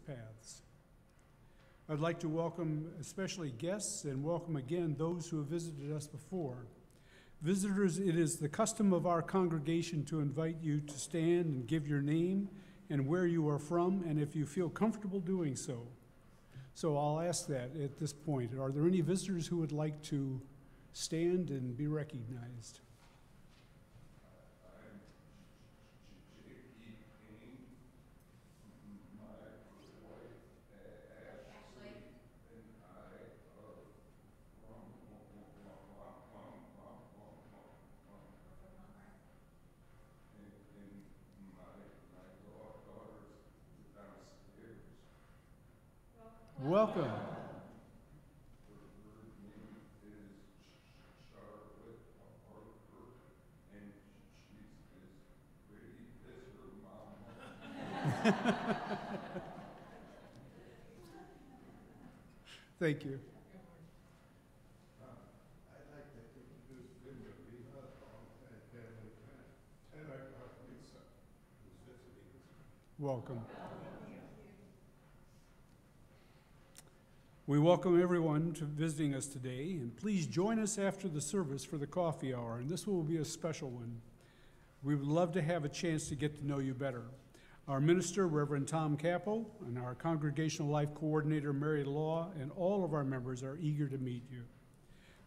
paths. I'd like to welcome especially guests and welcome again those who have visited us before. Visitors, it is the custom of our congregation to invite you to stand and give your name and where you are from, and if you feel comfortable doing so. So I'll ask that at this point. Are there any visitors who would like to stand and be recognized? Welcome. Thank you. I'd like to introduce Linda Riva, long-time family friend, and our daughter Lisa, who's visiting us. Welcome. We welcome everyone to visiting us today, and please join us after the service for the coffee hour, and this will be a special one. We would love to have a chance to get to know you better. Our minister, Reverend Tom Capel, and our Congregational Life Coordinator, Mary Law, and all of our members are eager to meet you.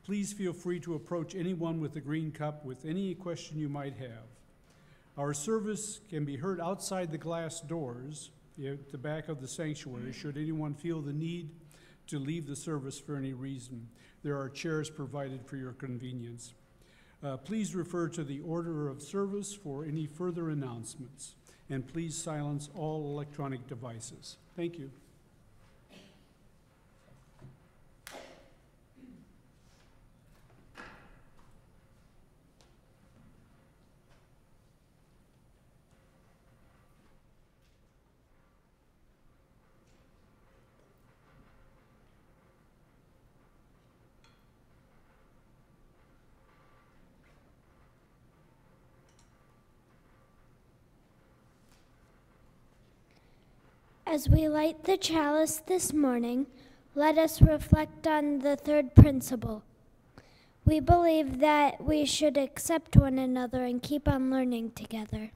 Please feel free to approach anyone with the green cup with any question you might have. Our service can be heard outside the glass doors at the back of the sanctuary should anyone feel the need to leave the service for any reason. There are chairs provided for your convenience. Please refer to the order of service for any further announcements, and please silence all electronic devices. Thank you. As we light the chalice this morning, let us reflect on the third principle. We believe that we should accept one another and keep on learning together.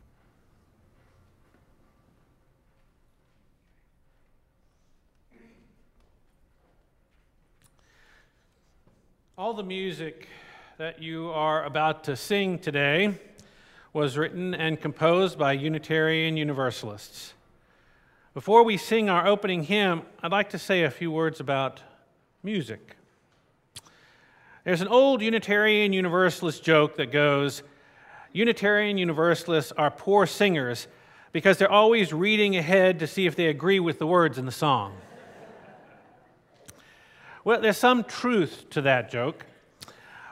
All the music that you are about to sing today was written and composed by Unitarian Universalists. Before we sing our opening hymn, I'd like to say a few words about music. There's an old Unitarian Universalist joke that goes, Unitarian Universalists are poor singers because they're always reading ahead to see if they agree with the words in the song. Well, there's some truth to that joke.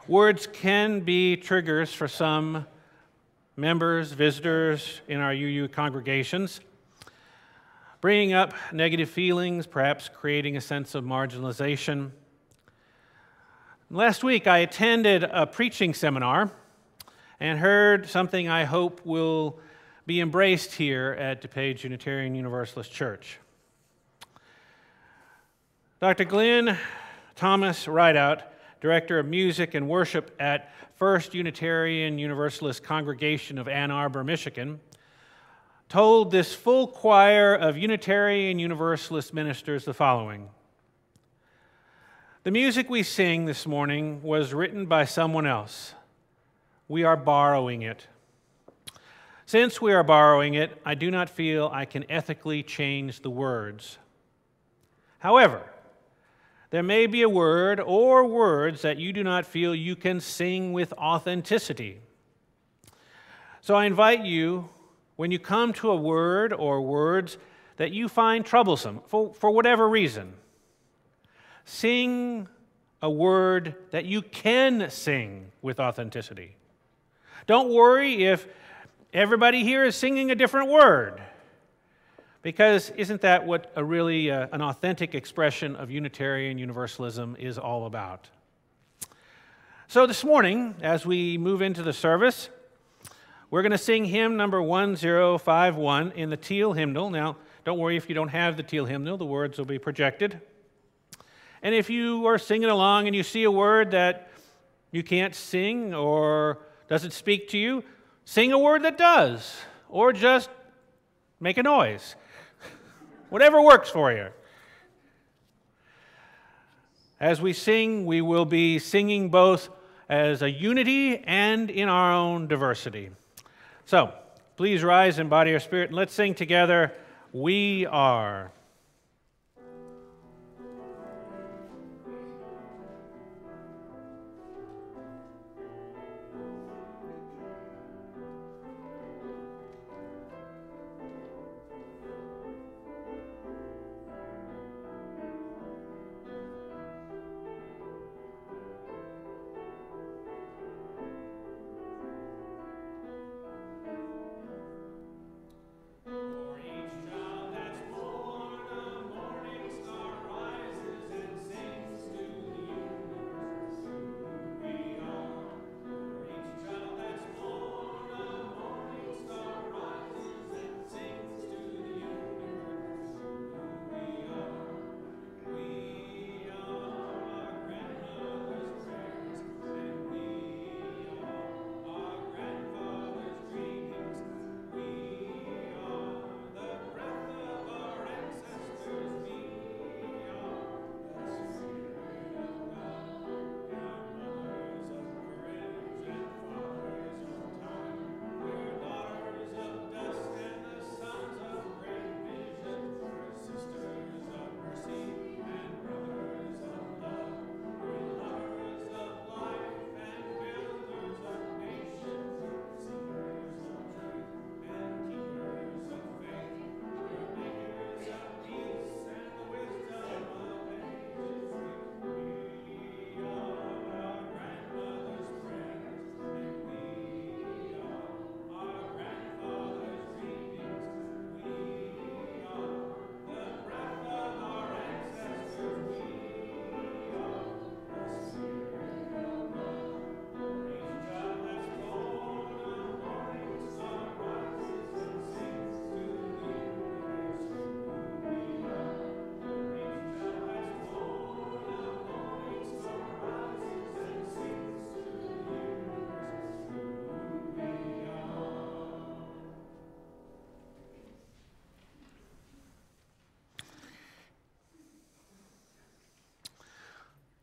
Words can be triggers for some members, visitors in our UU congregations, bringing up negative feelings, perhaps creating a sense of marginalization. Last week, I attended a preaching seminar and heard something I hope will be embraced here at DuPage Unitarian Universalist Church. Dr. Glenn Thomas Rideout, Director of Music and Worship at First Unitarian Universalist Congregation of Ann Arbor, Michigan, told this full choir of Unitarian Universalist ministers the following. The music we sing this morning was written by someone else. We are borrowing it. Since we are borrowing it, I do not feel I can ethically change the words. However, there may be a word or words that you do not feel you can sing with authenticity. So I invite you, when you come to a word or words that you find troublesome, for whatever reason, sing a word that you can sing with authenticity. Don't worry if everybody here is singing a different word, because isn't that what an authentic expression of Unitarian Universalism is all about? So this morning, as we move into the service, we're going to sing hymn number 1051 in the Teal hymnal. Now, Don't worry if you don't have the teal hymnal, the words will be projected. And if you are singing along and you see a word that you can't sing or doesn't speak to you, sing a word that does, or just make a noise. Whatever works for you. As we sing, we will be singing both as a unity and in our own diversity. So, please rise in body or spirit and let's sing together, We Are.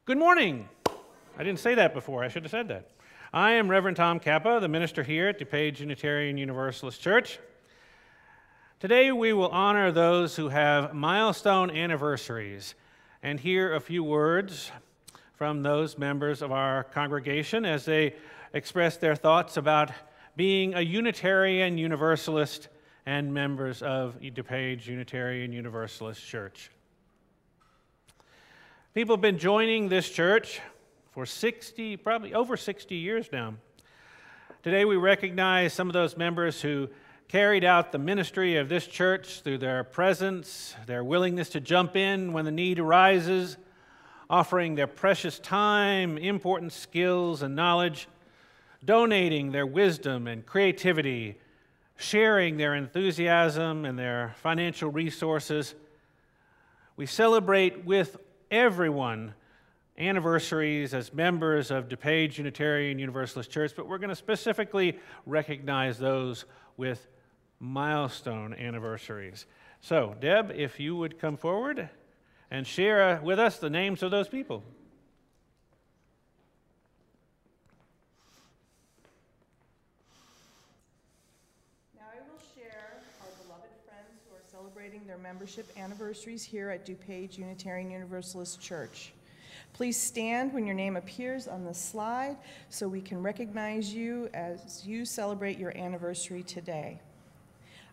Good morning. I didn't say that before. I should have said that. I am Reverend Tom Kappa, the minister here at DuPage Unitarian Universalist Church. Today we will honor those who have milestone anniversaries and hear a few words from those members of our congregation as they express their thoughts about being a Unitarian Universalist and members of DuPage Unitarian Universalist Church. People have been joining this church for probably over 60 years now. Today we recognize some of those members who carried out the ministry of this church through their presence, their willingness to jump in when the need arises, offering their precious time, important skills and knowledge, donating their wisdom and creativity, sharing their enthusiasm and their financial resources. We celebrate with everyone anniversaries as members of DuPage Unitarian Universalist Church, but we're going to specifically recognize those with milestone anniversaries. So, Deb, if you would come forward and share with us the names of those people. Now I will share our beloved friends who are celebrating their membership anniversaries here at DuPage Unitarian Universalist Church. Please stand when your name appears on the slide so we can recognize you as you celebrate your anniversary today.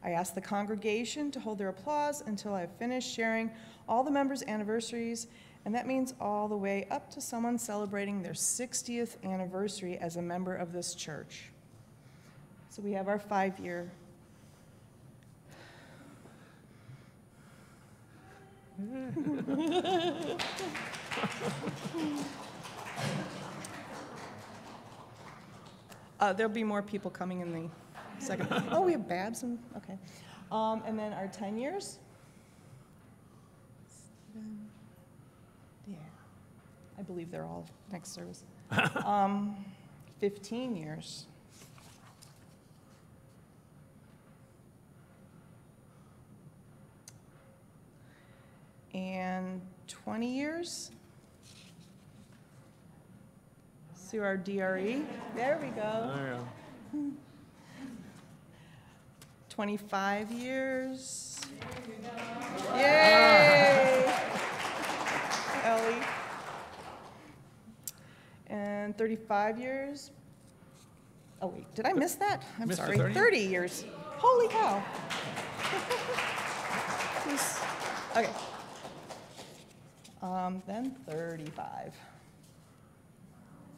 I ask the congregation to hold their applause until I've finished sharing all the members' anniversaries, and that means all the way up to someone celebrating their 60th anniversary as a member of this church. So we have our 5-year. There'll be more people coming in the second. Oh, we have Babs and okay. And then our 10 years. Yeah, I believe they're all next service. 15 years. And 20 years. Through our DRE. There we go. There you go. 25 years. Yay! Ellie. And 35 years. Oh, wait, did I miss that? I'm Missed the sorry. 30? 30 years. Holy cow. Okay. Then 35.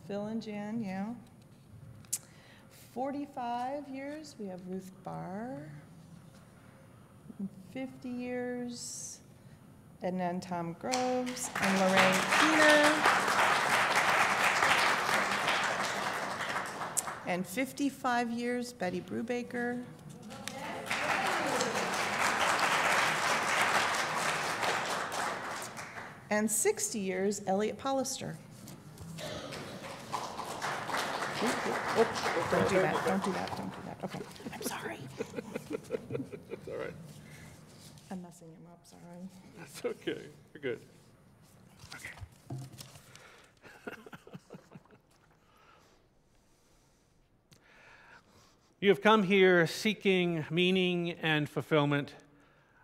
Phil and Jan, yeah. 45 years, we have Ruth Barr. 50 years, Edna and Tom Groves, and Lorraine Keener. And 55 years, Betty Brubaker. And 60 years, Elliot Pollister. Oh, don't do that, don't do that, don't do that. Okay, I'm sorry. That's all right. I'm messing him up, sorry. That's okay. You're good. You have come here seeking meaning and fulfillment,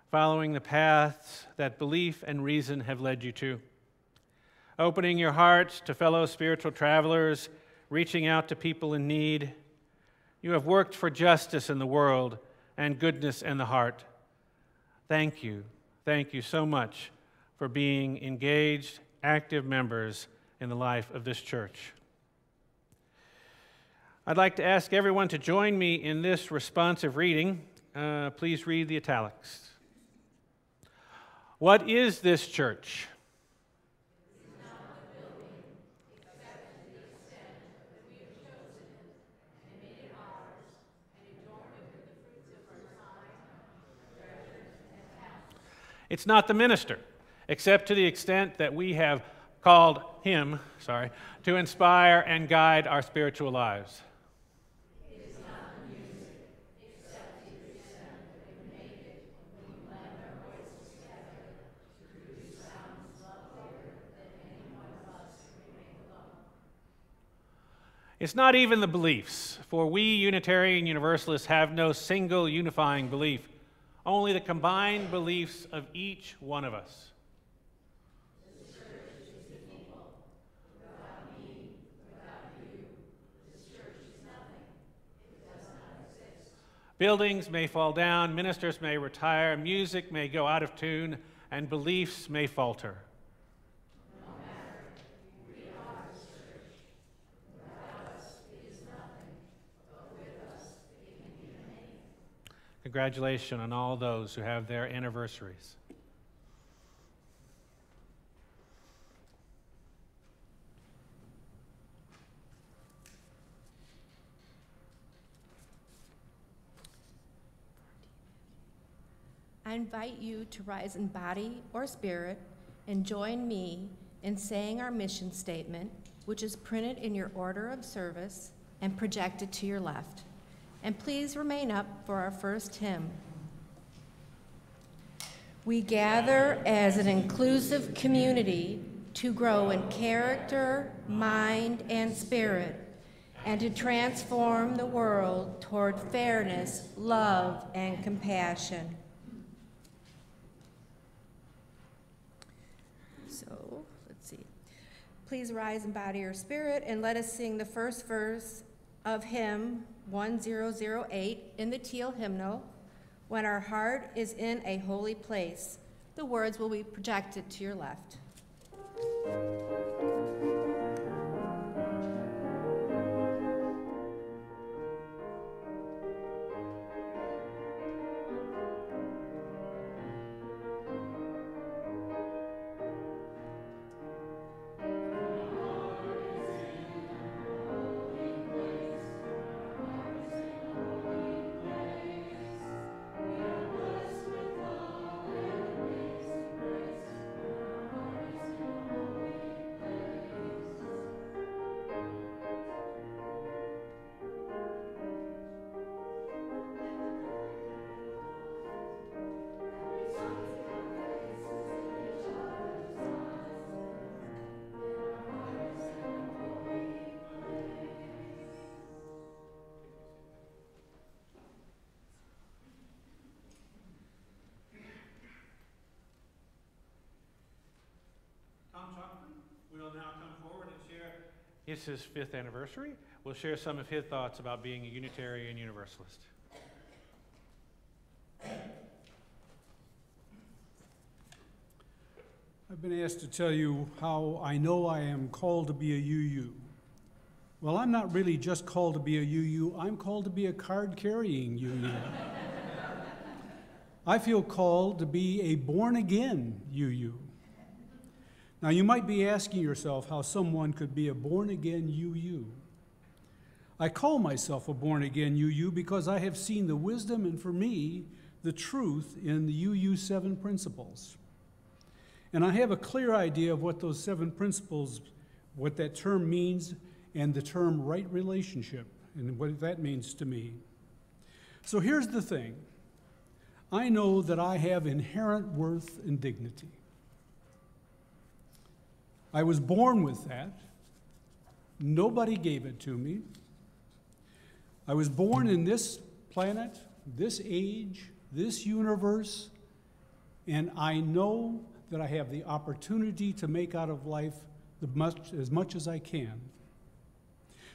following the paths that belief and reason have led you to. Opening your hearts to fellow spiritual travelers, reaching out to people in need. You have worked for justice in the world and goodness in the heart. Thank you. Thank you so much for being engaged, active members in the life of this church. I'd like to ask everyone to join me in this responsive reading. Please read the italics. What is this church? It's not the minister, except to the extent that we have called him, to inspire and guide our spiritual lives. It is not the music, except to the extent that we make it when we blend our voices together to produce sounds lovelier than any one of us can make alone. It's not even the beliefs, for we Unitarian Universalists have no single unifying belief, only the combined beliefs of each one of us. This church is the people. Without me, without you, this church is nothing. It does not exist. Buildings may fall down, ministers may retire, music may go out of tune, and beliefs may falter. No matter, we are this church. Without us, it is nothing, but with us, it can be many. Congratulations on all those who have their anniversaries. I invite you to rise in body or spirit and join me in saying our mission statement, which is printed in your order of service and projected to your left. And please remain up for our first hymn. We gather as an inclusive community to grow in character, mind, and spirit, and to transform the world toward fairness, love, and compassion. So, let's see. Please rise in body or spirit, and let us sing the first verse of hymn 1008 in the teal hymnal, When Our Heart is in a Holy Place. The words will be projected to your left. It's his 5th anniversary. We'll share some of his thoughts about being a Unitarian Universalist. I've been asked to tell you how I know I am called to be a UU. Well, I'm not really just called to be a UU, I'm called to be a card-carrying UU. I feel called to be a born-again UU. Now, you might be asking yourself how someone could be a born-again UU. I call myself a born-again UU because I have seen the wisdom and, for me, the truth in the UU 7 principles. And I have a clear idea of what those 7 principles, what that term means, and the term right relationship, and what that means to me. So here's the thing. I know that I have inherent worth and dignity. I was born with that. Nobody gave it to me. I was born in this planet, this age, this universe, and I know that I have the opportunity to make out of life as much as I can.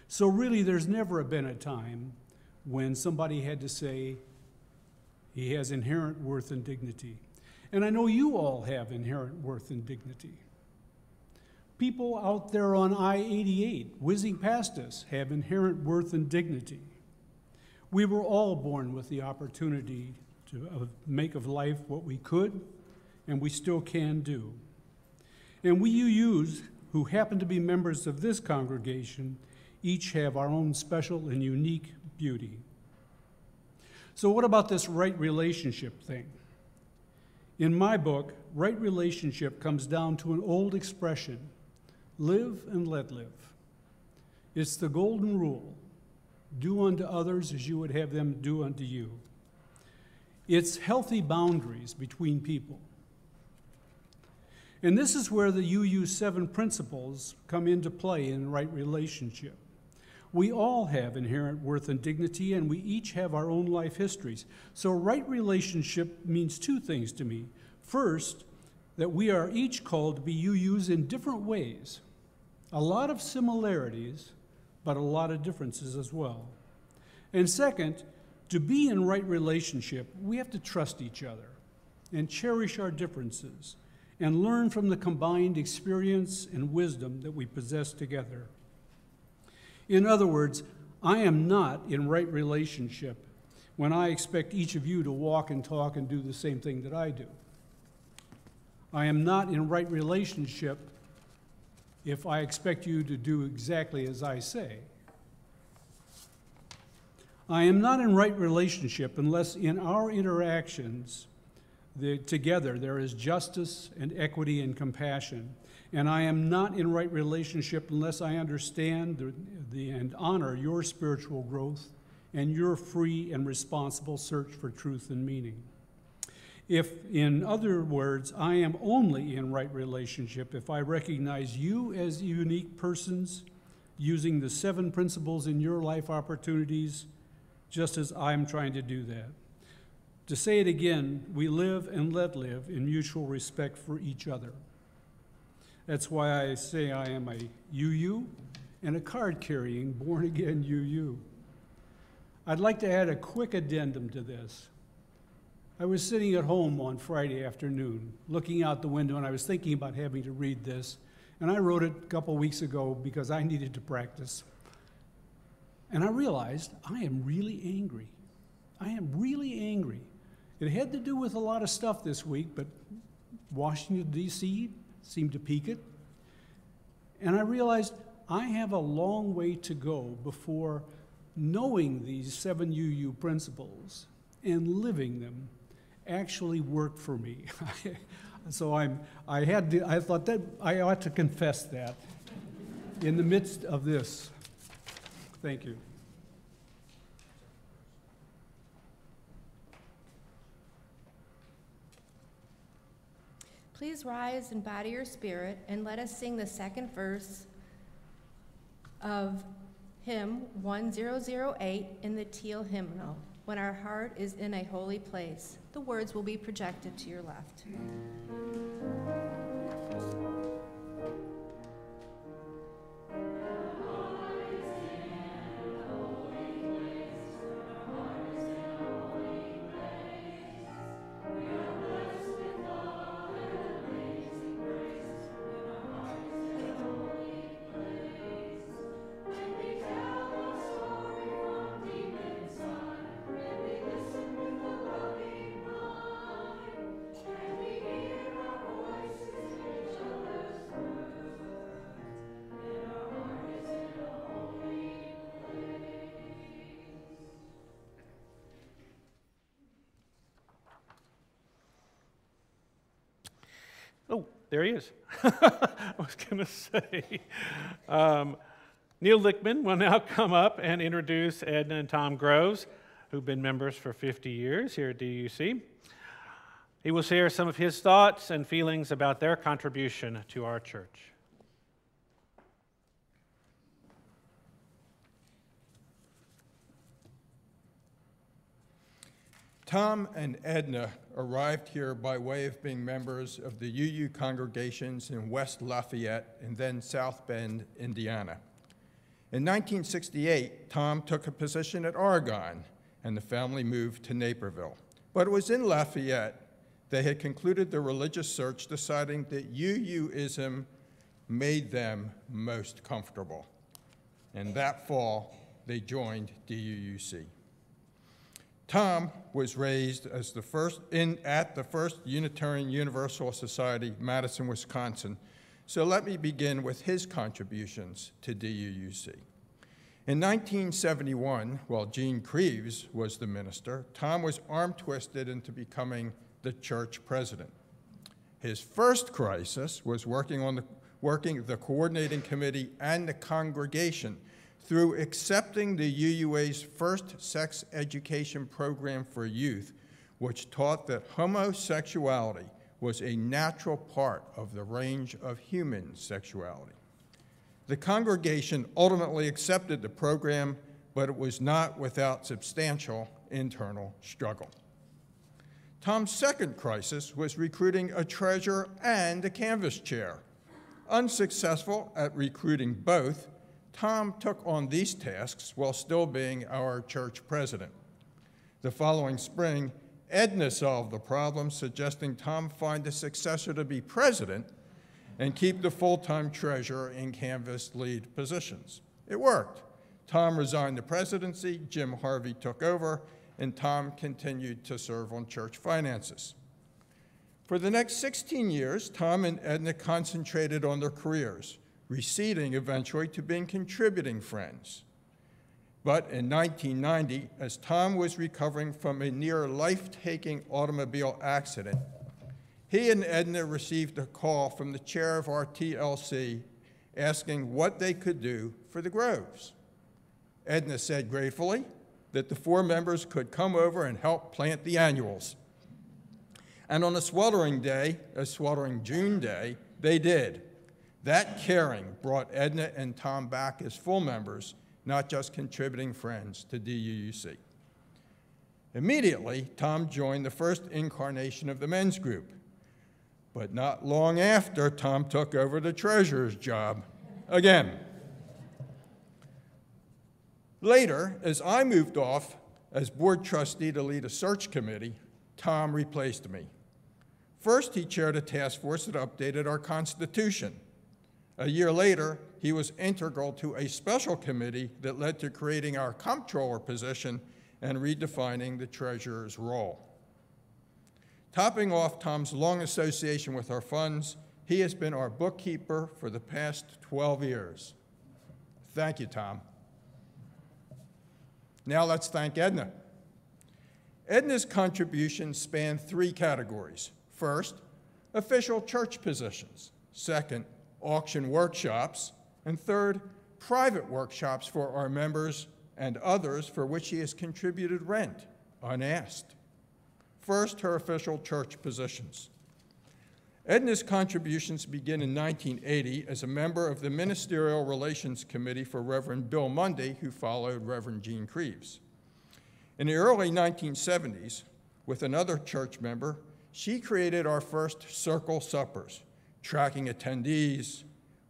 So really, there's never been a time when somebody had to say he has inherent worth and dignity. And I know you all have inherent worth and dignity. People out there on I-88 whizzing past us have inherent worth and dignity. We were all born with the opportunity to make of life what we could, and we still can do. And we UUs, who happen to be members of this congregation, each have our own special and unique beauty. So what about this right relationship thing? In my book, right relationship comes down to an old expression, live and let live. It's the golden rule, do unto others as you would have them do unto you. It's healthy boundaries between people. And this is where the UU 7 principles come into play in right relationship. We all have inherent worth and dignity, and we each have our own life histories. So right relationship means 2 things to me. First, that we are each called to be UUs in different ways. A lot of similarities, but a lot of differences as well. And second, to be in right relationship, we have to trust each other and cherish our differences and learn from the combined experience and wisdom that we possess together. In other words, I am not in right relationship when I expect each of you to walk and talk and do the same thing that I do. I am not in right relationship if I expect you to do exactly as I say. I am not in right relationship unless in our interactions together there is justice and equity and compassion. And I am not in right relationship unless I understand and honor your spiritual growth and your free and responsible search for truth and meaning. If, in other words, I am only in right relationship if I recognize you as unique persons using the 7 principles in your life opportunities, just as I'm trying to do that. To say it again, we live and let live in mutual respect for each other. That's why I say I am a UU and a card-carrying, born-again UU. I'd like to add a quick addendum to this. I was sitting at home on Friday afternoon, looking out the window, and I was thinking about having to read this, and I wrote it a couple weeks ago because I needed to practice. And I realized I am really angry. I am really angry. It had to do with a lot of stuff this week, but Washington, D.C. seemed to pique it. And I realized I have a long way to go before knowing these 7 UU principles and living them actually work for me. So I thought that I ought to confess that in the midst of this. Thank you. Please rise and bow to your spirit, and let us sing the 2nd verse of hymn 1008 in the teal hymnal, When Our Heart is in a Holy Place. The words will be projected to your left. When Oh, there he is. I was going to say. Neil Lickman will now come up and introduce Edna and Tom Groves, who've been members for 50 years here at DUC. He will share some of his thoughts and feelings about their contribution to our church. Tom and Edna arrived here by way of being members of the UU congregations in West Lafayette and then South Bend, Indiana. In 1968, Tom took a position at Oregon, and the family moved to Naperville. But it was in Lafayette they had concluded their religious search, deciding that UUism made them most comfortable. And that fall, they joined DUUC. Tom was raised as at the First Unitarian Universalist Society, Madison, Wisconsin. So let me begin with his contributions to DUUC. In 1971, while Gene Creeves was the minister, Tom was arm-twisted into becoming the church president. His first crisis was working the coordinating committee and the congregation through accepting the UUA's first sex education program for youth, which taught that homosexuality was a natural part of the range of human sexuality. The congregation ultimately accepted the program, but it was not without substantial internal struggle. Tom's second crisis was recruiting a treasurer and a canvas chair. Unsuccessful at recruiting both, Tom took on these tasks while still being our church president. The following spring, Edna solved the problem, suggesting Tom find a successor to be president and keep the full-time treasurer in canvas lead positions. It worked. Tom resigned the presidency, Jim Harvey took over, and Tom continued to serve on church finances. For the next 16 years, Tom and Edna concentrated on their careers, receding eventually to being contributing friends. But in 1990, as Tom was recovering from a near life-taking automobile accident, he and Edna received a call from the chair of our TLC asking what they could do for the Groves. Edna said gratefully that the 4 members could come over and help plant the annuals. And on a sweltering June day, they did. That caring brought Edna and Tom back as full members, not just contributing friends to DUUC. Immediately, Tom joined the first incarnation of the men's group. But not long after, Tom took over the treasurer's job again. Later, as I moved off as board trustee to lead a search committee, Tom replaced me. First, he chaired a task force that updated our Constitution. A year later, he was integral to a special committee that led to creating our comptroller position and redefining the treasurer's role. Topping off Tom's long association with our funds, he has been our bookkeeper for the past 12 years. Thank you, Tom. Now let's thank Edna. Edna's contributions span 3 categories. First, official church positions. Second, auction workshops. And third, private workshops for our members and others for which she has contributed rent, unasked. First, her official church positions. Edna's contributions begin in 1980 as a member of the Ministerial Relations Committee for Reverend Bill Mundy, who followed Reverend Gene Creeves. In the early 1970s, with another church member, she created our first circle suppers, tracking attendees,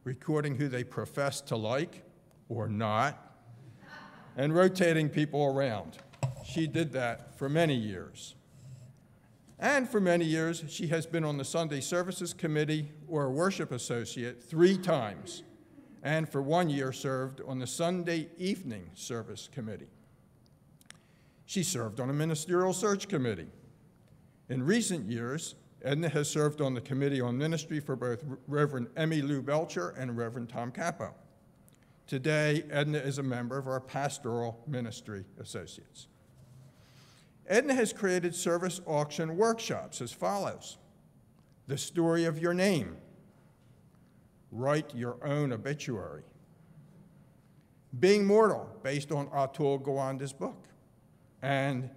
recording who they profess to like or not, and rotating people around. She did that for many years. And for many years, she has been on the Sunday Services Committee or a worship associate 3 times, and for 1 year served on the Sunday Evening Service Committee. She served on a ministerial search committee. In recent years, Edna has served on the Committee on Ministry for both Reverend Emmy Lou Belcher and Reverend Tom Capo. Today, Edna is a member of our Pastoral Ministry Associates. Edna has created service auction workshops as follows. the story of your name. Write your own obituary. Being Mortal, based on Atul Gawande's book, and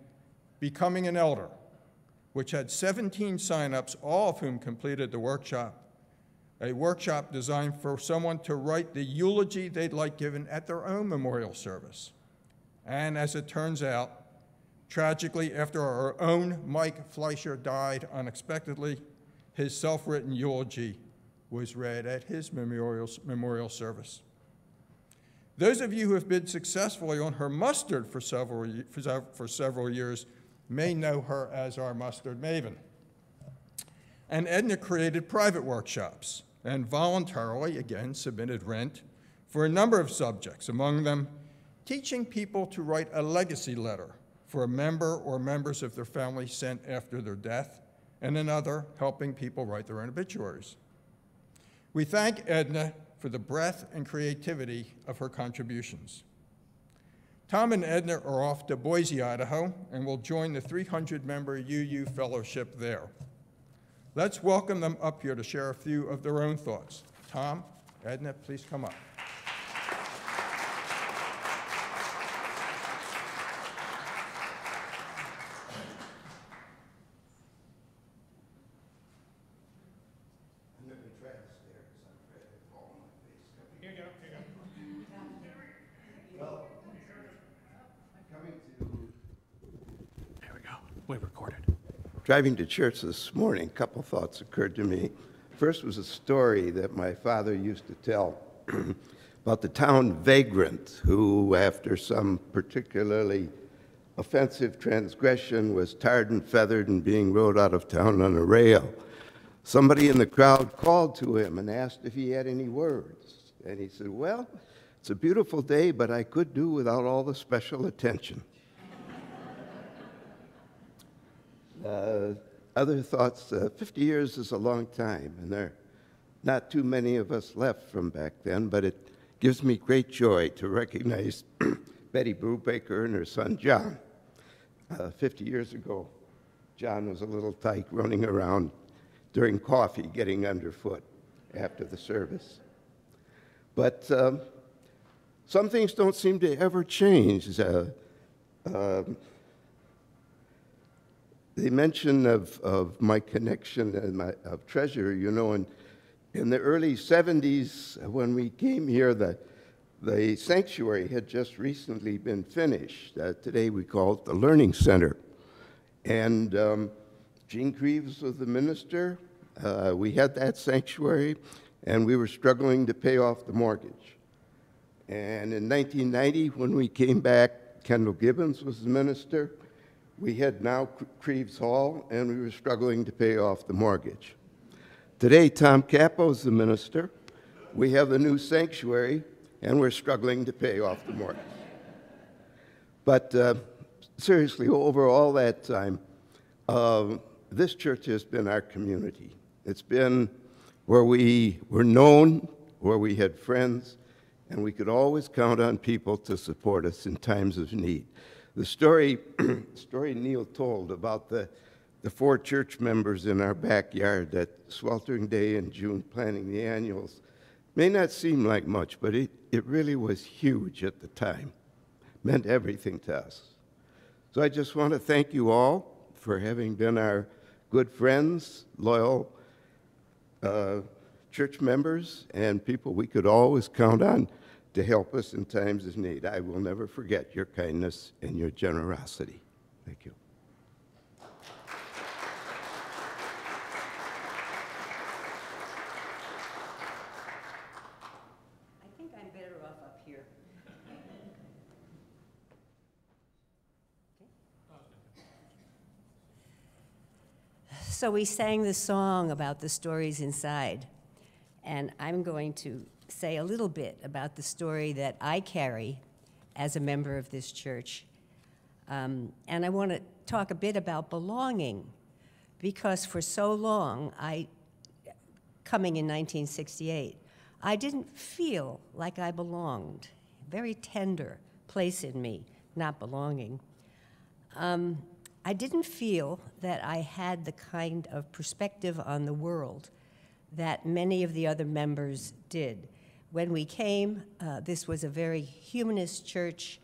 Becoming an Elder, which had 17 signups, all of whom completed the workshop, a workshop designed for someone to write the eulogy they'd like given at their own memorial service. And as it turns out, tragically, after our own Mike Fleischer died unexpectedly, his self-written eulogy was read at his memorial service. Those of you who have been successfully on her mustard for several years may know her as our mustard maven. And Edna created private workshops and voluntarily, again, submitted rent for a number of subjects, among them teaching people to write a legacy letter for a member or members of their family sent after their death, and another helping people write their own obituaries. We thank Edna for the breadth and creativity of her contributions. Tom and Edna are off to Boise, Idaho, and will join the 300-member UU Fellowship there. Let's welcome them up here to share a few of their own thoughts. Tom, Edna, please come up. We recorded. Driving to church this morning, a couple thoughts occurred to me. First was a story that my father used to tell about the town vagrant who, after some particularly offensive transgression, was tarred and feathered and being rode out of town on a rail. Somebody in the crowd called to him and asked if he had any words. And he said, "Well, it's a beautiful day, but I could do without all the special attention." Other thoughts, 50 years is a long time, and there are not too many of us left from back then, but it gives me great joy to recognize Betty Brubaker and her son, John. 50 years ago, John was a little tyke running around during coffee, getting underfoot after the service. But some things don't seem to ever change. The mention of my connection and of Treasure, you know, in the early 70s when we came here, the sanctuary had just recently been finished. Today we call it the Learning Center. And Gene Creeves was the minister. We had that sanctuary, and we were struggling to pay off the mortgage. And in 1990, when we came back, Kendall Gibbons was the minister. We had now Creeves Hall, and we were struggling to pay off the mortgage. Today, Tom Capo's the minister. We have the new sanctuary, and we're struggling to pay off the mortgage. But seriously, over all that time, this church has been our community. It's been where we were known, where we had friends, and we could always count on people to support us in times of need. The story Neil told about the 4 church members in our backyard that sweltering day in June planning the annuals may not seem like much, but it really was huge at the time. Meant everything to us. So I just want to thank you all for having been our good friends, loyal church members, and people we could always count on to help us in times of need. I will never forget your kindness and your generosity. Thank you. I think I'm better off up here. So we sang the song about the stories inside, and I'm going to say a little bit about the story that I carry as a member of this church. And I want to talk a bit about belonging, because for so long, coming in 1968, I didn't feel like I belonged. Very tender place in me, not belonging. I didn't feel that I had the kind of perspective on the world that many of the other members did. When we came, this was a very humanist church,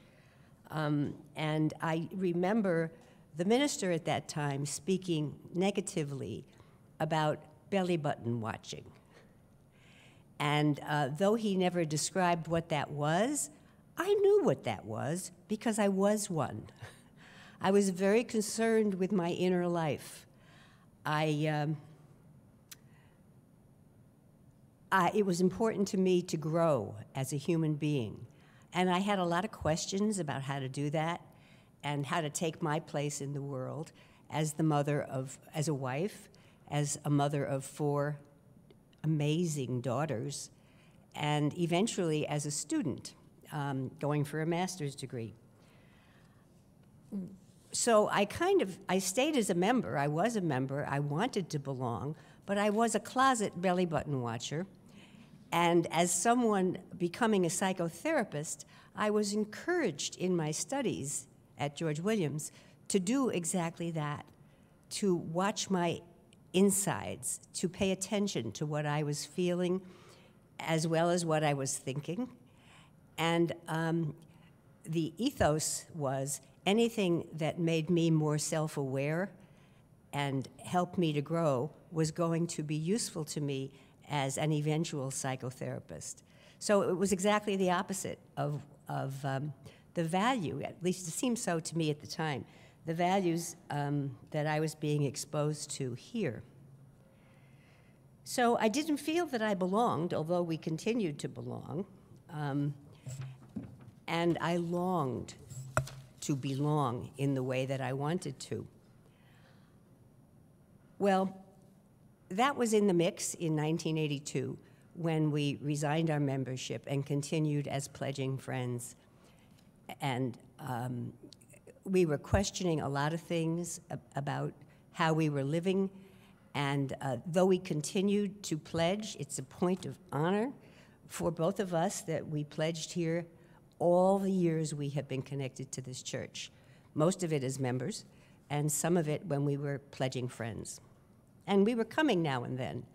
and I remember the minister at that time speaking negatively about belly button watching. And though he never described what that was, I knew what that was because I was one. I was very concerned with my inner life. It was important to me to grow as a human being. And I had a lot of questions about how to do that and how to take my place in the world as a wife, as a mother of 4 amazing daughters, and eventually as a student going for a master's degree. So I stayed as a member. I was a member. I wanted to belong, but I was a closet belly button watcher. And as someone becoming a psychotherapist, I was encouraged in my studies at George Williams to do exactly that, to watch my insides, to pay attention to what I was feeling as well as what I was thinking. And the ethos was anything that made me more self-aware and helped me to grow was going to be useful to me as an eventual psychotherapist. So it was exactly the opposite of the value, at least it seemed so to me at the time, the values that I was being exposed to here. So I didn't feel that I belonged, although we continued to belong, and I longed to belong in the way that I wanted to. Well, that was in the mix in 1982 when we resigned our membership and continued as pledging friends. And we were questioning a lot of things about how we were living. And though we continued to pledge, it's a point of honor for both of us that we pledged here all the years we have been connected to this church. Most of it as members, and some of it when we were pledging friends. And we were coming now and then,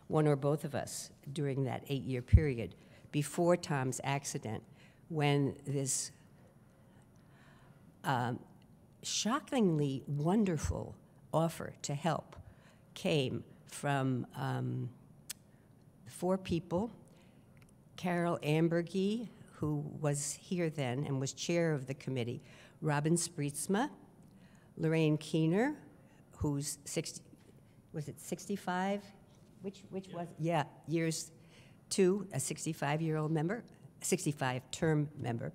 one or both of us, during that 8-year period, before Tom's accident, when this shockingly wonderful offer to help came from 4 people: Carol Ambergy, who was here then and was chair of the committee, Robin Spreetsma, Lorraine Keener, who's 65? Which was, yeah, years 2, a 65-year-old member, 65-term member.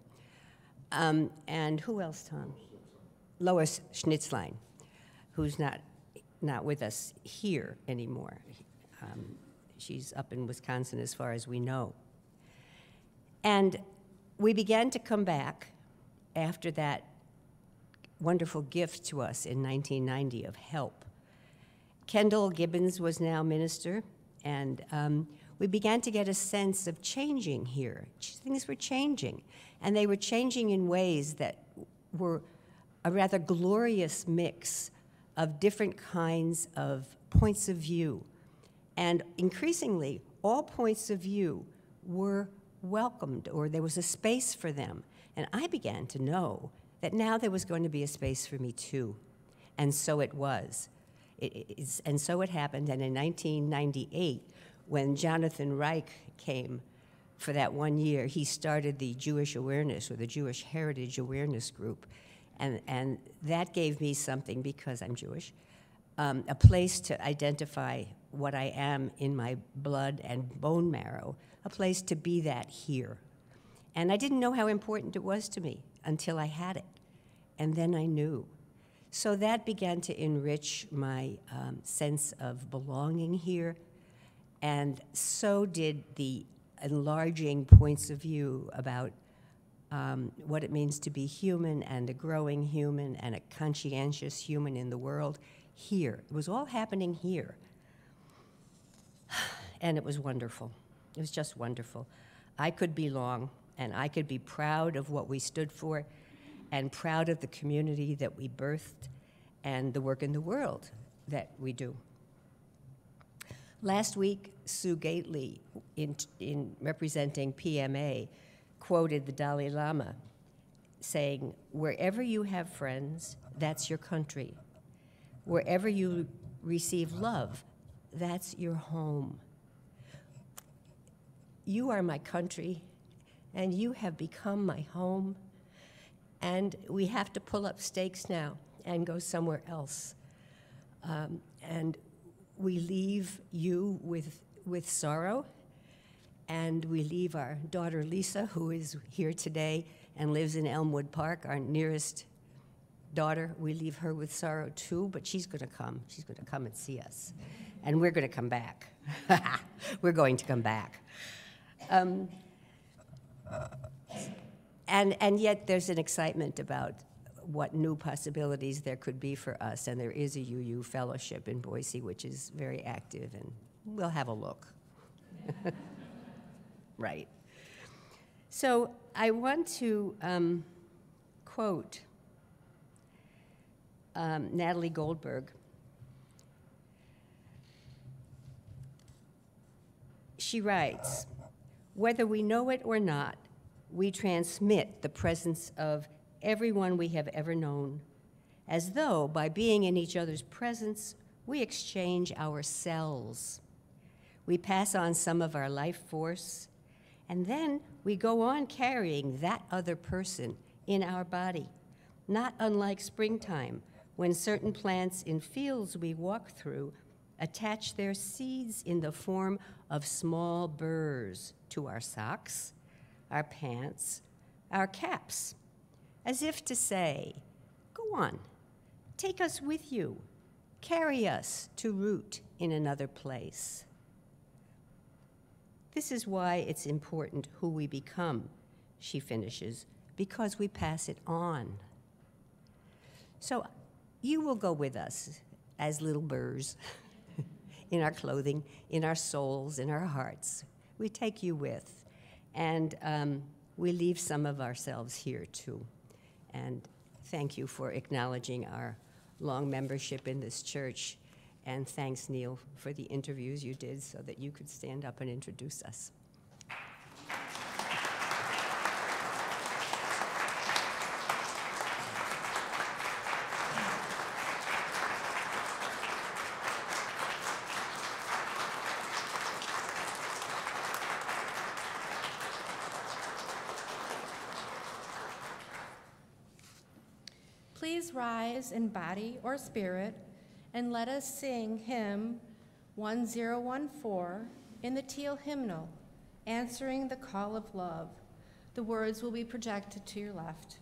And who else, Tom? Lois Schnitzlein, who's not with us here anymore. She's up in Wisconsin as far as we know. And we began to come back after that wonderful gift to us in 1990 of help. Kendall Gibbons was now minister, and we began to get a sense of changing here. Things were changing, and they were changing in ways that were a rather glorious mix of different kinds of points of view. And increasingly, all points of view were welcomed, or there was a space for them. And I began to know that now there was going to be a space for me too. And so it was. And so it happened. And in 1998, when Jonathan Reich came for that 1 year, he started the Jewish Awareness, or the Jewish Heritage Awareness Group. And that gave me something, because I'm Jewish, a place to identify what I am in my blood and bone marrow, a place to be that here. And I didn't know how important it was to me until I had it. And then I knew. So that began to enrich my sense of belonging here. And so did the enlarging points of view about what it means to be human, and a growing human, and a conscientious human in the world here. It was all happening here. And it was wonderful. It was just wonderful. I could belong, and I could be proud of what we stood for, and proud of the community that we birthed, and the work in the world that we do. Last week, Sue Gately, in representing PMA, quoted the Dalai Lama saying, "Wherever you have friends, that's your country. Wherever you receive love, that's your home." You are my country, and you have become my home, and we have to pull up stakes now and go somewhere else. And we leave you with sorrow, and we leave our daughter Lisa, who is here today and lives in Elmwood Park, our nearest daughter. We leave her with sorrow too, but she's going to come. She's going to come and see us, and we're going to come back. We're going to come back. And yet there's an excitement about what new possibilities there could be for us, and there is a UU fellowship in Boise, which is very active, and we'll have a look. Right. So I want to quote Natalie Goldberg. She writes, "Whether we know it or not, we transmit the presence of everyone we have ever known, as though by being in each other's presence, we exchange ourselves. We pass on some of our life force, and then we go on carrying that other person in our body, not unlike springtime, when certain plants in fields we walk through attach their seeds in the form of small burrs to our socks, our pants, our caps, as if to say, go on, take us with you, carry us to root in another place. This is why it's important who we become," she finishes, "because we pass it on." So you will go with us as little burrs in our clothing, in our souls, in our hearts. We take you with, and we leave some of ourselves here too. And thank you for acknowledging our long membership in this church. And thanks, Neil, for the interviews you did so that you could stand up and introduce us. Please rise in body or spirit, and let us sing hymn 1014 in the teal hymnal, Answering the Call of Love. The words will be projected to your left.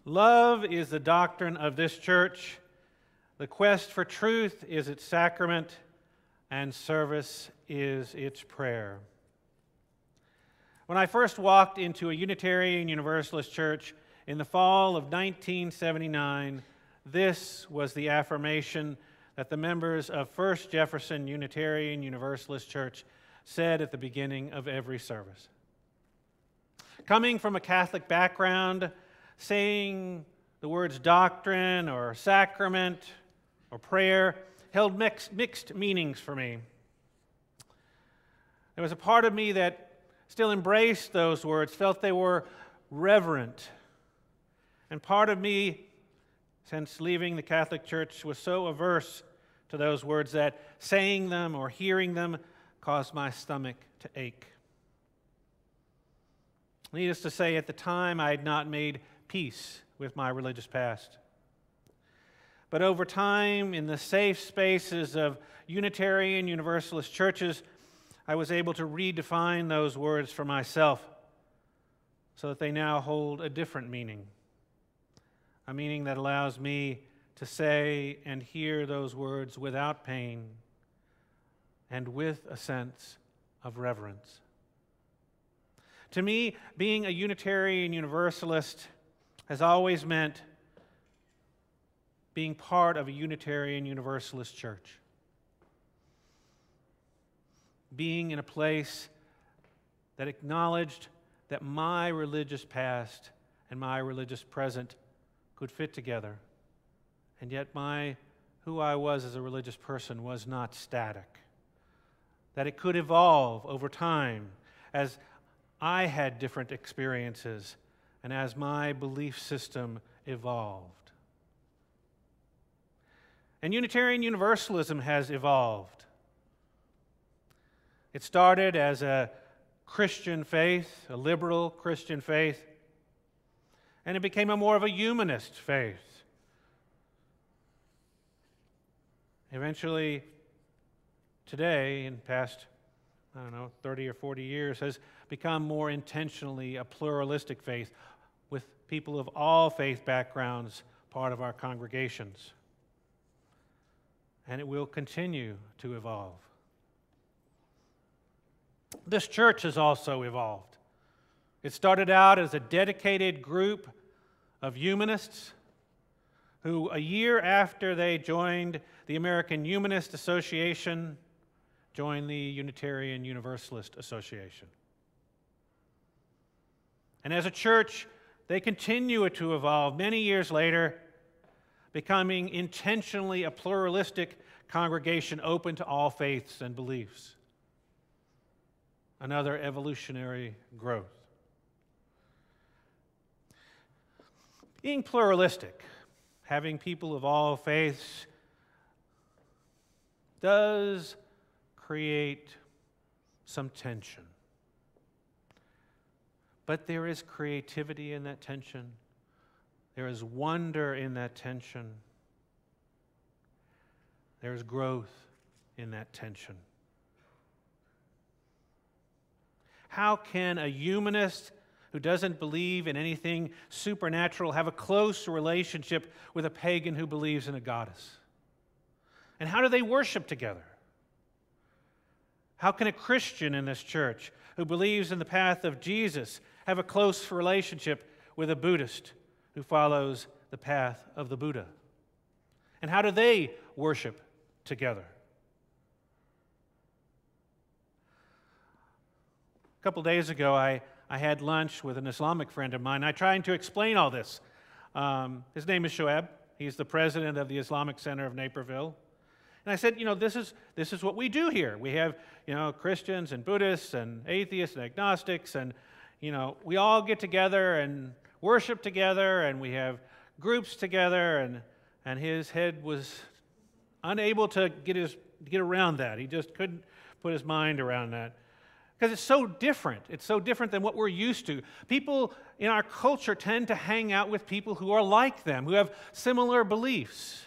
Love is the doctrine of this church. The quest for truth is its sacrament, and service is its prayer. When I first walked into a Unitarian Universalist church in the fall of 1979, this was the affirmation that the members of First Jefferson Unitarian Universalist Church said at the beginning of every service. Coming from a Catholic background, saying the words doctrine or sacrament or prayer held mixed meanings for me. There was a part of me that still embraced those words, felt they were reverent. And part of me, since leaving the Catholic Church, was so averse to those words that saying them or hearing them caused my stomach to ache. Needless to say, at the time, I had not made peace with my religious past. But over time, in the safe spaces of Unitarian Universalist churches, I was able to redefine those words for myself so that they now hold a different meaning, a meaning that allows me to say and hear those words without pain and with a sense of reverence. To me, being a Unitarian Universalist has always meant being part of a Unitarian Universalist church. Being in a place that acknowledged that my religious past and my religious present could fit together, and yet who I was as a religious person was not static. That it could evolve over time as I had different experiences and as my belief system evolved. And Unitarian Universalism has evolved. It started as a Christian faith, a liberal Christian faith, and it became more of a humanist faith. Eventually, today, in past, 30 or 40 years, has become more intentionally a pluralistic faith with people of all faith backgrounds part of our congregations. And it will continue to evolve. This church has also evolved. It started out as a dedicated group of humanists who, a year after they joined the American Humanist Association, joined the Unitarian Universalist Association. And as a church, they continue to evolve many years later, becoming intentionally a pluralistic congregation open to all faiths and beliefs. Another evolutionary growth. Being pluralistic, having people of all faiths, does create some tension. But there is creativity in that tension. There is wonder in that tension. There is growth in that tension. How can a humanist who doesn't believe in anything supernatural have a close relationship with a pagan who believes in a goddess? And how do they worship together? How can a Christian in this church who believes in the path of Jesus have a close relationship with a Buddhist who follows the path of the Buddha? And how do they worship together? A couple days ago, I had lunch with an Islamic friend of mine. I tried to explain all this. His name is Shoaib. He's the president of the Islamic Center of Naperville. And I said, this is what we do here. We have, Christians and Buddhists and atheists and agnostics, and, we all get together and worship together, and we have groups together, and his head was unable to get around that. He just couldn't put his mind around that. Because it's so different. It's so different than what we're used to. People in our culture tend to hang out with people who are like them, who have similar beliefs.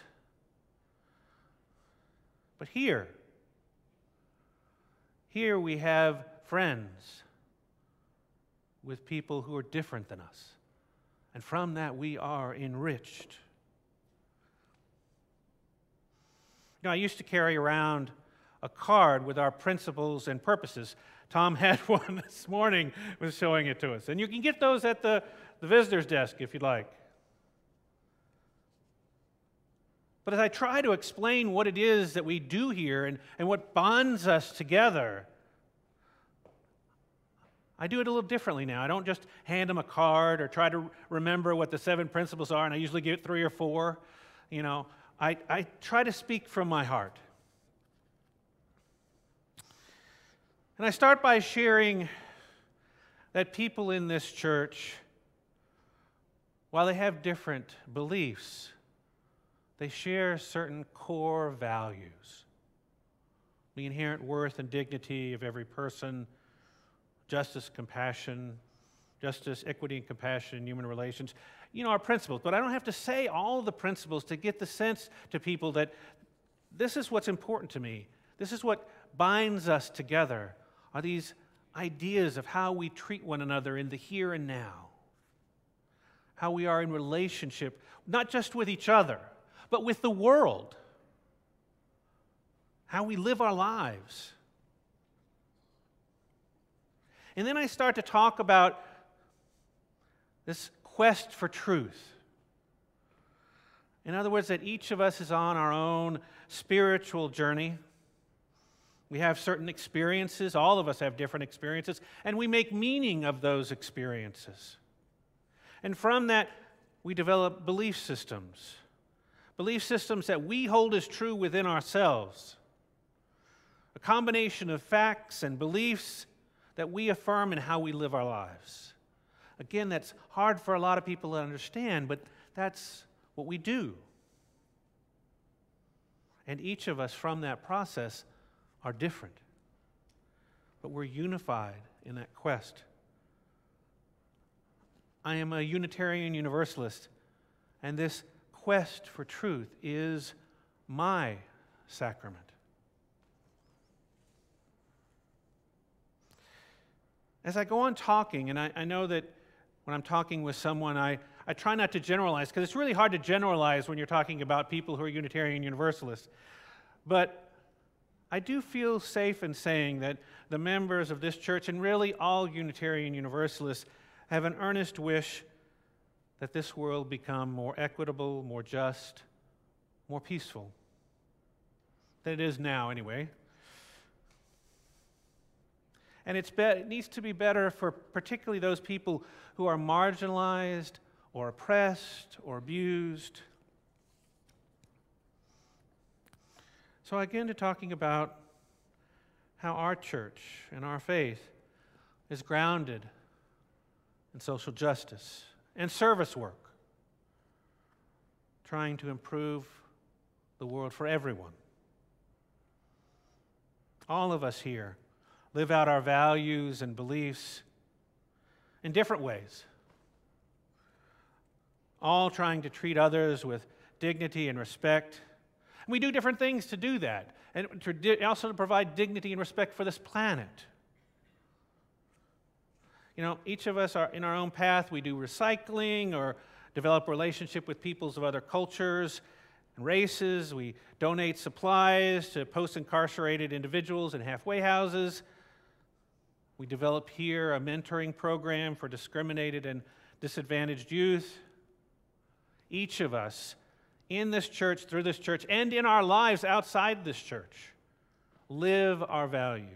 But here we have friends with people who are different than us And from that, we are enriched. You know, I used to carry around a card with our principles and purposes. Tom had one this morning, was showing it to us. And you can get those at the visitor's desk if you'd like. But as I try to explain what it is that we do here and what bonds us together, I do it a little differently now. I don't just hand them a card or try to remember what the 7 principles are, and I usually give 3 or 4. You know, I try to speak from my heart. And I start by sharing that people in this church, while they have different beliefs, they share certain core values. The inherent worth and dignity of every person, justice, compassion, justice, equity, and compassion in human relations. You know, our principles. But I don't have to say all the principles to get the sense to people that this is what's important to me. This is what binds us together, are these ideas of how we treat one another in the here and now. How we are in relationship, not just with each other, but with the world. How we live our lives. And then I start to talk about this quest for truth. In other words, that each of us is on our own spiritual journey. We have certain experiences. All of us have different experiences. And we make meaning of those experiences. And from that, we develop belief systems. Belief systems that we hold as true within ourselves. A combination of facts and beliefs that we affirm in how we live our lives. Again, that's hard for a lot of people to understand, but that's what we do. And each of us from that process are different. But we're unified in that quest. I am a Unitarian Universalist, and this quest for truth is my sacrament. As I go on talking, and I know that when I'm talking with someone, I try not to generalize, because it's really hard to generalize when you're talking about people who are Unitarian Universalists. But I do feel safe in saying that the members of this church, and really all Unitarian Universalists, have an earnest wish that this world become more equitable, more just, more peaceful than it is now, anyway. And it needs to be better for particularly those people who are marginalized or oppressed or abused. So I get into talking about how our church and our faith is grounded in social justice and service work, trying to improve the world for everyone. All of us here live out our values and beliefs in different ways, all trying to treat others with dignity and respect. And we do different things to do that, and also to provide dignity and respect for this planet. You know, each of us are in our own path. We do recycling or develop a relationship with peoples of other cultures and races. We donate supplies to post-incarcerated individuals in halfway houses. We develop here a mentoring program for discriminated and disadvantaged youth. Each of us in this church, through this church, and in our lives outside this church, live our values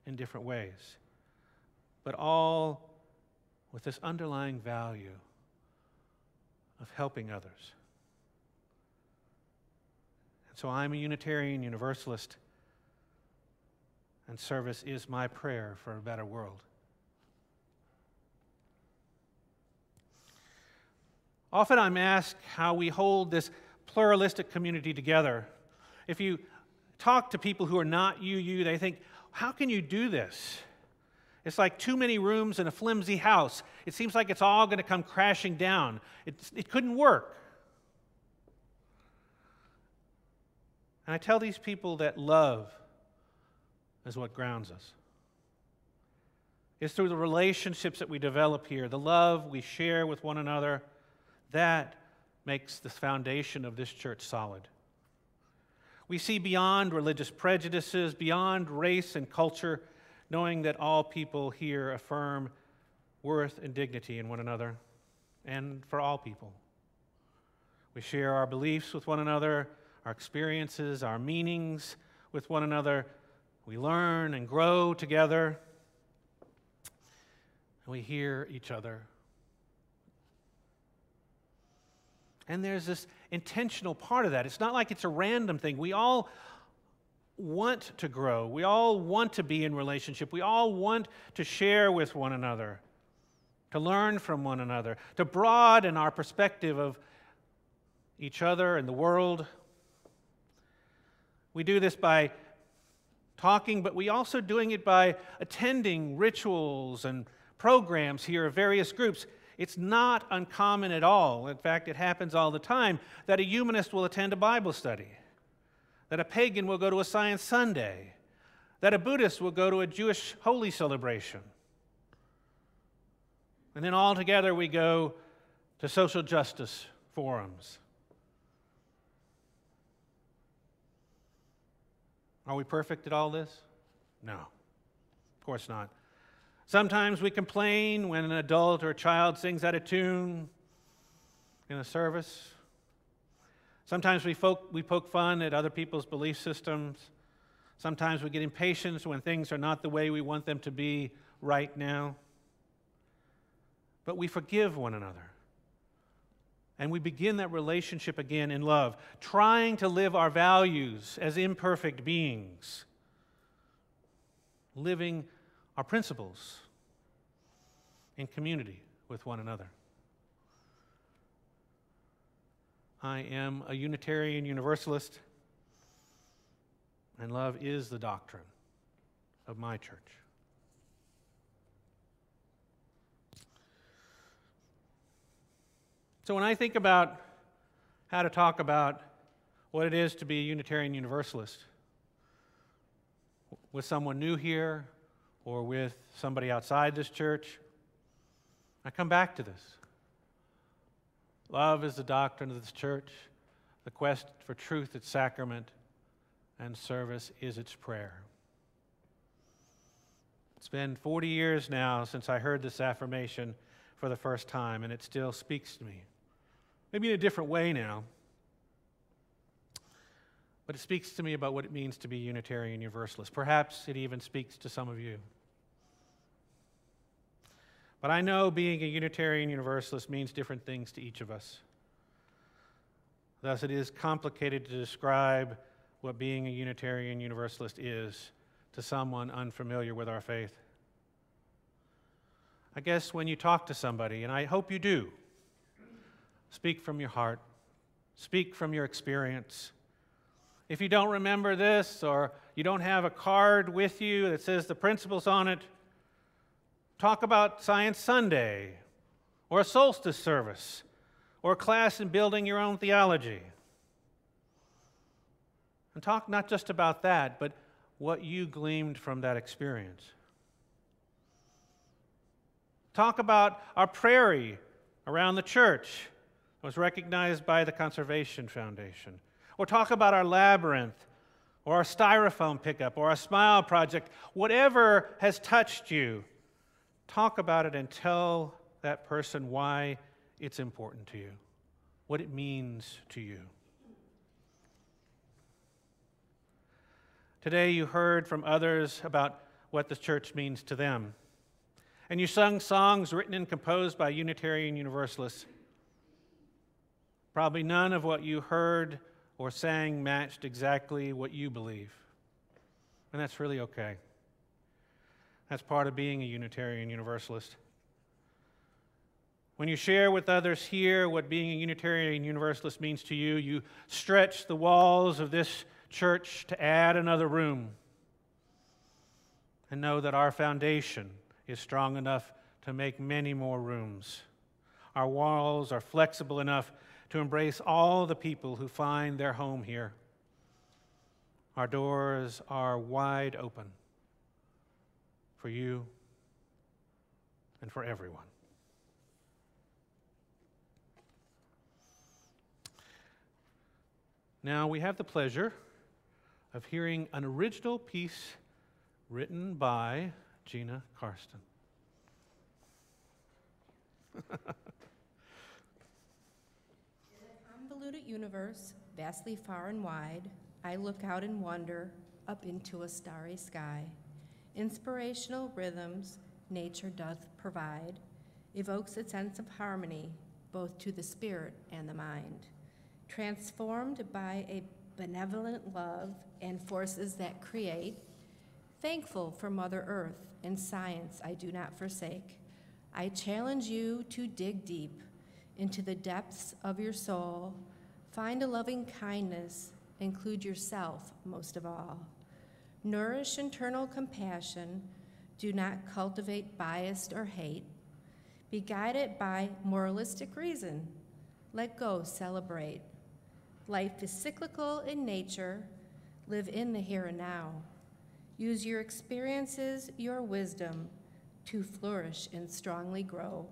in different ways, but all with this underlying value of helping others. And so I'm a Unitarian Universalist, and service is my prayer for a better world. Often I'm asked how we hold this pluralistic community together. If you talk to people who are not UU, they think, how can you do this? It's like too many rooms in a flimsy house. It seems like it's all going to come crashing down. It couldn't work. And I tell these people that love is what grounds us. is through the relationships that we develop here, the love we share with one another. That makes the foundation of this church solid. We see beyond religious prejudices, beyond race and culture, knowing that all people here affirm worth and dignity in one another and for all people. We share our beliefs with one another, our experiences, our meanings with one another. We learn and grow together. And we hear each other. And there's this intentional part of that. It's not like it's a random thing. We all want to grow. We all want to be in relationship. We all want to share with one another, to learn from one another, to broaden our perspective of each other and the world. We do this by talking, but we also doing it by attending rituals and programs here of various groups. It's not uncommon at all. In fact, it happens all the time that a humanist will attend a Bible study, that a pagan will go to a Science Sunday, that a Buddhist will go to a Jewish holy celebration. And then all together we go to social justice forums. Are we perfect at all this? No, of course not. Sometimes we complain when an adult or a child sings out of tune in a service. Sometimes we poke fun at other people's belief systems. Sometimes we get impatient when things are not the way we want them to be right now. But we forgive one another. And we begin that relationship again in love, trying to live our values as imperfect beings, living our principles in community with one another. I am a Unitarian Universalist, and love is the doctrine of my church. So when I think about how to talk about what it is to be a Unitarian Universalist with someone new here or with somebody outside this church, I come back to this. Love is the doctrine of this church. The quest for truth, its sacrament, and service is its prayer. It's been 40 years now since I heard this affirmation for the first time, and it still speaks to me. Maybe in a different way now, but it speaks to me about what it means to be Unitarian Universalist. Perhaps it even speaks to some of you. But I know being a Unitarian Universalist means different things to each of us. Thus, it is complicated to describe what being a Unitarian Universalist is to someone unfamiliar with our faith. I guess when you talk to somebody, and I hope you do, speak from your heart, speak from your experience. If you don't remember this, or you don't have a card with you that says the principles on it, talk about Science Sunday, or a solstice service, or a class in building your own theology. And talk not just about that, but what you gleaned from that experience. Talk about our prairie around the church that was recognized by the Conservation Foundation. Or talk about our labyrinth, or our styrofoam pickup, or our smile project. Whatever has touched you, talk about it and tell that person why it's important to you, what it means to you. Today you heard from others about what the church means to them. And you sung songs written and composed by Unitarian Universalists. Probably none of what you heard or sang matched exactly what you believe. And that's really okay. That's part of being a Unitarian Universalist. When you share with others here what being a Unitarian Universalist means to you, you stretch the walls of this church to add another room. And know that our foundation is strong enough to make many more rooms. Our walls are flexible enough to embrace all the people who find their home here. Our doors are wide open for you and for everyone. Now we have the pleasure of hearing an original piece written by Gina Karsten. In a convoluted universe, vastly far and wide, I look out in wonder up into a starry sky. Inspirational rhythms nature doth provide, evokes a sense of harmony, both to the spirit and the mind. Transformed by a benevolent love and forces that create, thankful for Mother Earth and science I do not forsake, I challenge you to dig deep into the depths of your soul, find a loving kindness, include yourself most of all. Nourish internal compassion, do not cultivate bias or hate. Be guided by moralistic reason, let go, celebrate. Life is cyclical in nature, live in the here and now. Use your experiences, your wisdom, to flourish and strongly grow.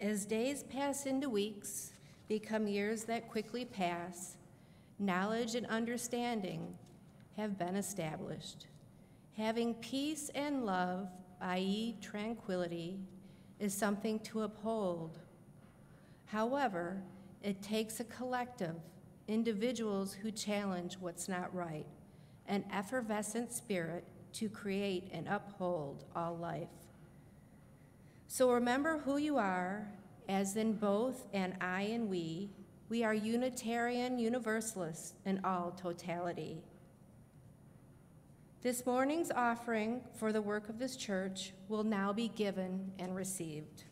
As days pass into weeks, become years that quickly pass, knowledge and understanding have been established. Having peace and love, i.e. tranquility, is something to uphold. However, it takes a collective, individuals who challenge what's not right, an effervescent spirit to create and uphold all life. So remember who you are, as in both and I and we are Unitarian Universalists in all totality. This morning's offering for the work of this church will now be given and received.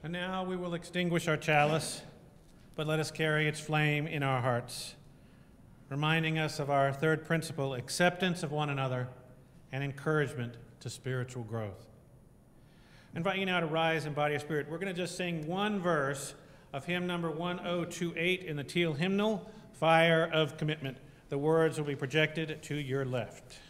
And now we will extinguish our chalice, but let us carry its flame in our hearts, reminding us of our third principle, acceptance of one another and encouragement to spiritual growth. I invite you now to rise in body of spirit. We're going to just sing one verse of hymn number 1028 in the teal hymnal, Fire of Commitment. The words will be projected to your left.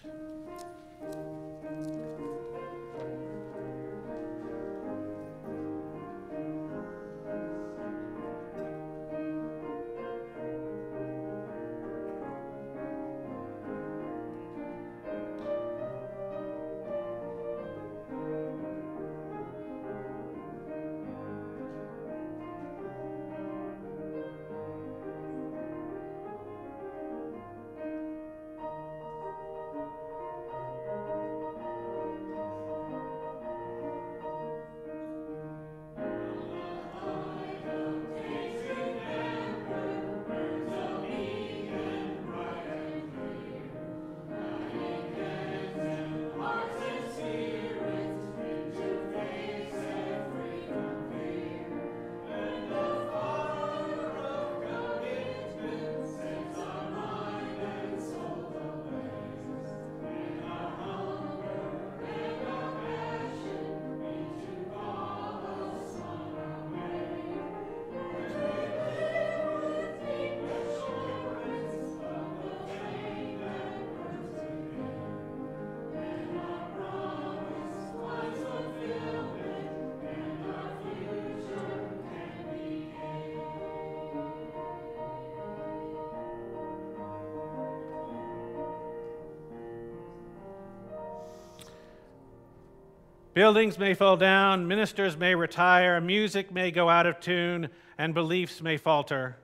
Buildings may fall down, ministers may retire, music may go out of tune, and beliefs may falter.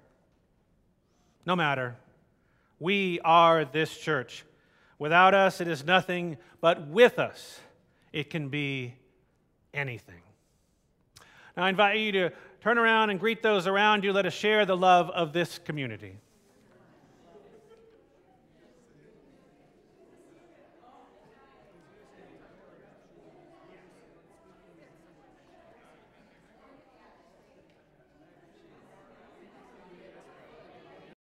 No matter. We are this church. Without us, it is nothing, but with us, it can be anything. Now, I invite you to turn around and greet those around you. Let us share the love of this community.